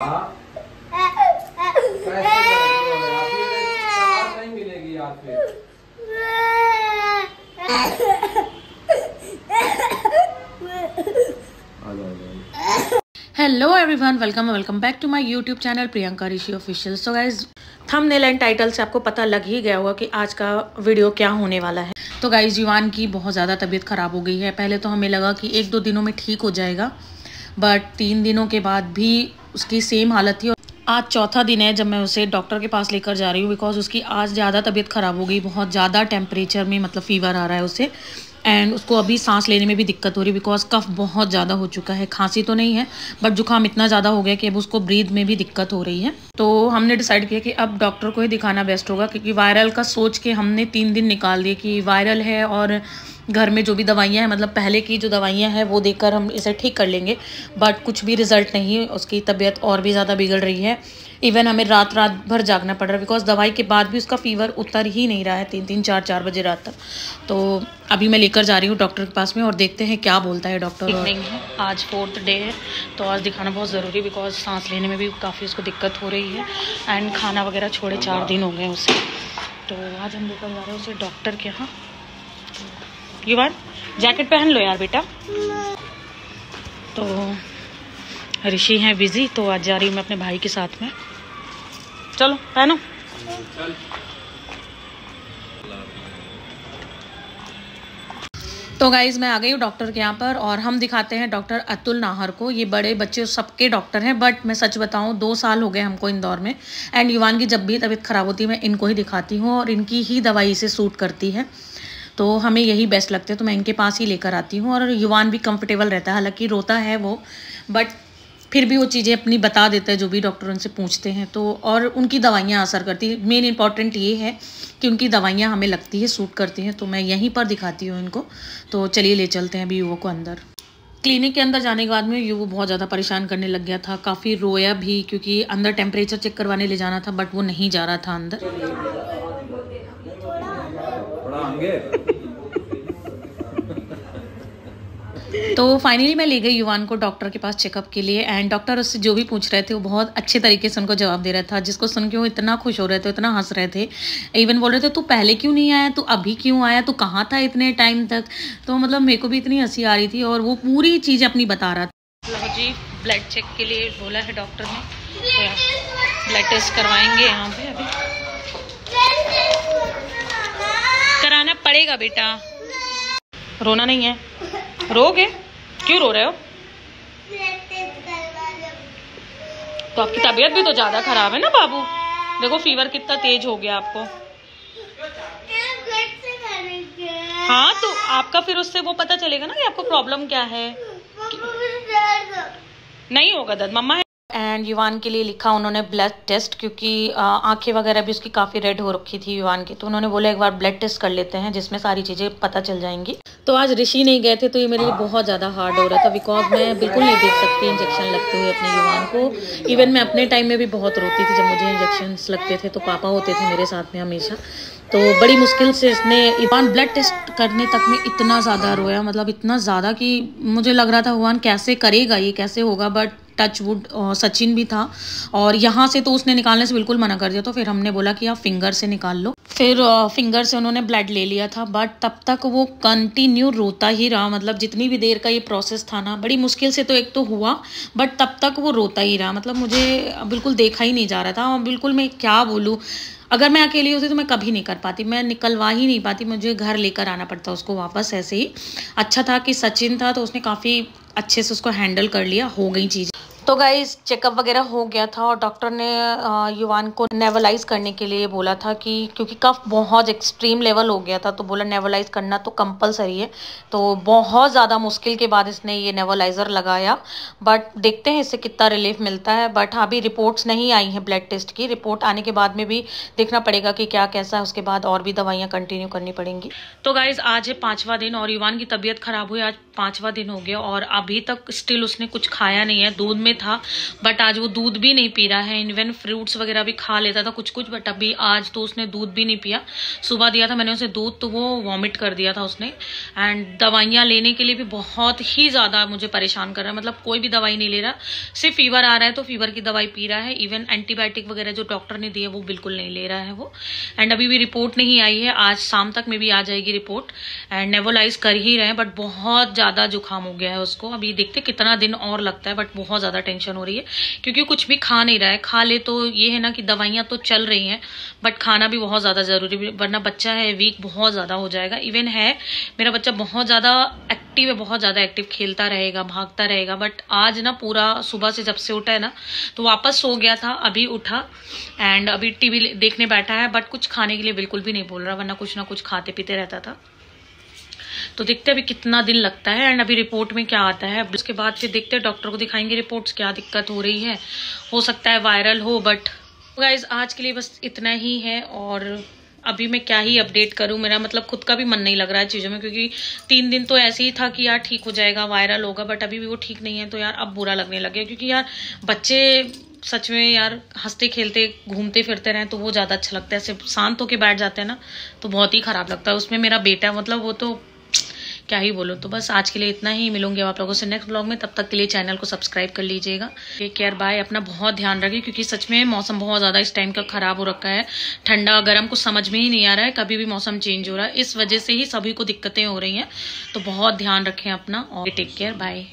नहीं मिलेगी यार फिर। Hello everyone, welcome back to my YouTube channel Priyanka Rishi official. So guys, thumbnail and title से आपको पता लग ही गया होगा कि आज का वीडियो क्या होने वाला है। तो गाइज, युवान की बहुत ज़्यादा तबीयत ख़राब हो गई है। पहले तो हमें लगा कि 1-2 दिनों में ठीक हो जाएगा, बट 3 दिनों के बाद भी उसकी सेम हालत थी। आज चौथा दिन है जब मैं उसे डॉक्टर के पास लेकर जा रही हूँ, बिकॉज उसकी आज ज़्यादा तबीयत ख़राब हो गई। बहुत ज़्यादा टेम्परेचर में मतलब फ़ीवर आ रहा है उसे, एंड उसको अभी सांस लेने में भी दिक्कत हो रही है बिकॉज कफ बहुत ज़्यादा हो चुका है। खांसी तो नहीं है, बट जुकाम इतना ज़्यादा हो गया कि अब उसको ब्रीथ में भी दिक्कत हो रही है। तो हमने डिसाइड किया कि अब डॉक्टर को ही दिखाना बेस्ट होगा, क्योंकि वायरल का सोच के हमने 3 दिन निकाल दिए कि वायरल है और घर में जो भी दवाइयाँ हैं, मतलब पहले की जो दवाइयाँ हैं वो देकर हम इसे ठीक कर लेंगे, बट कुछ भी रिजल्ट नहीं। उसकी तबीयत और भी ज़्यादा बिगड़ रही है। इवन हमें रात भर जागना पड़ रहा है बिकॉज दवाई के बाद भी उसका फ़ीवर उतर ही नहीं रहा है 3-3, 4-4 बजे रात तक। तो अभी मैं लेकर जा रही हूँ डॉक्टर के पास में और देखते हैं क्या बोलता है डॉक्टर। नहीं है, आज 4th डे है, तो आज दिखाना बहुत ज़रूरी, बिकॉज सांस लेने में भी काफ़ी उसको दिक्कत हो रही है एंड खाना वगैरह छोड़े 4 दिन हो गए उसे। तो आज हम लेकर जा रहे हैं उसे डॉक्टर के यहाँ। युवान, जैकेट पहन लो यार बेटा। तो ऋषि हैं बिजी, तो आज जा रही हूँ मैं अपने भाई के साथ में। चलो पहनो। तो गाइज, मैं आ गई हूँ डॉक्टर के यहाँ पर और हम दिखाते हैं डॉक्टर अतुल नाहर को। ये बड़े बच्चे सबके डॉक्टर हैं, बट मैं सच बताऊँ 2 साल हो गए हमको इंदौर में, एंड युवान की जब भी तबीयत ख़राब होती है मैं इनको ही दिखाती हूँ और इनकी ही दवाई से सूट करती है। तो हमें यही बेस्ट लगते हैं, तो मैं इनके पास ही लेकर आती हूँ। और युवान भी कंफर्टेबल रहता है, हालांकि रोता है वो, बट फिर भी वो चीज़ें अपनी बता देता है जो भी डॉक्टर उनसे पूछते हैं। तो और उनकी दवाइयाँ असर करती है। मेन इंपॉर्टेंट ये है कि उनकी दवाइयाँ हमें लगती है, सूट करती हैं, तो मैं यहीं पर दिखाती हूँ इनको। तो चलिए ले चलते हैं अभी युवो को अंदर। क्लिनिक के अंदर जाने के बाद में युवो बहुत ज़्यादा परेशान करने लग गया था, काफ़ी रोया भी, क्योंकि अंदर टेम्परेचर चेक करवाने ले जाना था, बट वो नहीं जा रहा था अंदर। तो फाइनली मैं ले गई युवान को डॉक्टर के पास चेकअप के लिए, एंड डॉक्टर उससे जो भी पूछ रहे थे वो बहुत अच्छे तरीके से उनको जवाब दे रहा था, जिसको सुन के वो इतना खुश हो रहे थे, इतना हंस रहे थे। इवन बोल रहे थे तू पहले क्यों नहीं आया, तू अभी क्यों आया, तू कहाँ था इतने टाइम तक। तो मतलब मेरे को भी इतनी हंसी आ रही थी और वो पूरी चीज़ अपनी बता रहा था। लो जी, ब्लड चेक के लिए बोला है डॉक्टर ने, तो ब्लड टेस्ट करवाएंगे यहाँ पे। अभी कराना पड़ेगा बेटा, रोना नहीं है। रोगे? क्यों रो रहे हो? तो आपकी तबीयत भी तो ज्यादा खराब है ना बाबू। देखो फीवर कितना तेज हो गया आपको। हाँ, तो आपका फिर उससे वो पता चलेगा ना कि आपको प्रॉब्लम क्या है। नहीं होगा दर्द, मम्मा है। एंड युवान के लिए लिखा उन्होंने ब्लड टेस्ट, क्योंकि आंखें वगैरह भी उसकी काफ़ी रेड हो रखी थी युवान की। तो उन्होंने बोला एक बार ब्लड टेस्ट कर लेते हैं, जिसमें सारी चीज़ें पता चल जाएंगी। तो आज ऋषि नहीं गए थे, तो ये मेरे लिए बहुत ज़्यादा हार्ड हो रहा था, बिकॉज मैं बिल्कुल नहीं देख सकती इंजेक्शन लगते हुए अपने युवान को। इवन मैं अपने टाइम में भी बहुत रोती थी जब मुझे इंजेक्शन लगते थे, तो पापा होते थे मेरे साथ में हमेशा। तो बड़ी मुश्किल से इसने युवान ब्लड टेस्ट करने तक में इतना ज़्यादा रोया, मतलब इतना ज़्यादा कि मुझे लग रहा था युवान कैसे करेगा, ये कैसे होगा। बट टच वुड सचिन भी था और यहाँ से तो उसने निकालने से बिल्कुल मना कर दिया। तो फिर हमने बोला कि आप फिंगर से निकाल लो। फिर फिंगर से उन्होंने ब्लड ले लिया था, बट तब तक वो कंटिन्यू रोता ही रहा। मतलब जितनी भी देर का ये प्रोसेस था ना, बड़ी मुश्किल से तो एक तो हुआ, बट तब तक वो रोता ही रहा। मतलब मुझे बिल्कुल देखा ही नहीं जा रहा था और बिल्कुल मैं क्या बोलूँ, अगर मैं अकेली होती तो मैं कभी नहीं कर पाती, मैं निकलवा ही नहीं पाती, मुझे घर लेकर आना पड़ता उसको वापस ऐसे ही। अच्छा था कि सचिन था, तो उसने काफ़ी अच्छे से उसको हैंडल कर लिया, हो गई चीज़। तो गाइस, चेकअप वगैरह हो गया था और डॉक्टर ने युवान को नेवलाइज करने के लिए बोला था, कि क्योंकि कफ बहुत एक्सट्रीम लेवल हो गया था, तो बोला नेवलाइज करना तो कंपलसरी है। तो बहुत ज़्यादा मुश्किल के बाद इसने ये नेवलाइज़र लगाया, बट देखते हैं इससे कितना रिलीफ मिलता है। बट अभी रिपोर्ट्स नहीं आई हैं ब्लड टेस्ट की, रिपोर्ट आने के बाद में भी देखना पड़ेगा कि क्या कैसा है, उसके बाद और भी दवाइयाँ कंटिन्यू करनी पड़ेंगी। तो गाइज, आज है 5वां दिन और युवान की तबीयत खराब हुई, आज 5वां दिन हो गया और अभी तक स्टिल उसने कुछ खाया नहीं है। दूध में था, बट आज वो दूध भी नहीं पी रहा है। इवन फ्रूट्स वगैरह भी खा लेता था कुछ कुछ, बट अभी आज तो उसने दूध भी नहीं पिया। सुबह दिया था मैंने उसे दूध तो वो वॉमिट कर दिया था उसने। एंड दवाइयाँ लेने के लिए भी बहुत ही ज़्यादा मुझे परेशान कर रहा है, मतलब कोई भी दवाई नहीं ले रहा, सिर्फ फीवर आ रहा है तो फीवर की दवाई पी रहा है। इवन एंटीबायोटिक वगैरह जो डॉक्टर ने दी है वो बिल्कुल नहीं ले रहा है वो। एंड अभी भी रिपोर्ट नहीं आई है, आज शाम तक में भी आ जाएगी रिपोर्ट। एंड नेबुलाइज कर ही रहे हैं, बट बहुत ज़्यादा जुकाम हो गया है उसको। अभी देखते कितना दिन और लगता है, बट बहुत ज़्यादा टेंशन हो रही है क्योंकि कुछ भी खा नहीं रहा है। खा ले तो ये है ना कि दवाइयाँ तो चल रही हैं, बट खाना भी बहुत ज़्यादा ज़रूरी है, वरना बच्चा है वीक बहुत ज़्यादा हो जाएगा। इवन है मेरा बच्चा बहुत ज़्यादा एक्टिव है, बहुत ज़्यादा एक्टिव, खेलता रहेगा भागता रहेगा, बट आज ना पूरा सुबह से जब से उठा है ना तो वापस सो गया था, अभी उठा एंड अभी टीवी देखने बैठा है, बट कुछ खाने के लिए बिल्कुल भी नहीं बोल रहा, वरना कुछ ना कुछ खाते पीते रहता था। तो देखते अभी कितना दिन लगता है एंड अभी रिपोर्ट में क्या आता है। उसके बाद फिर देखते हैं, डॉक्टर को दिखाएंगे रिपोर्ट्स क्या दिक्कत हो रही है। हो सकता है वायरल हो, बट गाइज आज के लिए बस इतना ही है। और अभी मैं क्या ही अपडेट करूं, मेरा मतलब खुद का भी मन नहीं लग रहा है चीज़ों में, क्योंकि 3 दिन तो ऐसे ही था कि यार ठीक हो जाएगा, वायरल होगा, बट अभी भी वो ठीक नहीं है। तो यार अब बुरा लगने लग गया, क्योंकि यार बच्चे सच में यार हंसते खेलते घूमते फिरते रहें तो वो ज़्यादा अच्छा लगता है। सिर्फ शांत होके बैठ जाते हैं ना तो बहुत ही ख़राब लगता है। उसमें मेरा बेटा मतलब वो तो क्या ही बोलो। तो बस आज के लिए इतना ही, मिलूंगी आप लोगों से नेक्स्ट ब्लॉग में। तब तक के लिए चैनल को सब्सक्राइब कर लीजिएगा। Take care, bye. अपना बहुत ध्यान रखिए, क्योंकि सच में मौसम बहुत ज़्यादा इस टाइम का ख़राब हो रखा है। ठंडा गर्म कुछ समझ में ही नहीं आ रहा है, कभी भी मौसम चेंज हो रहा है, इस वजह से ही सभी को दिक्कतें हो रही हैं। तो बहुत ध्यान रखें अपना और टेक केयर, बाय।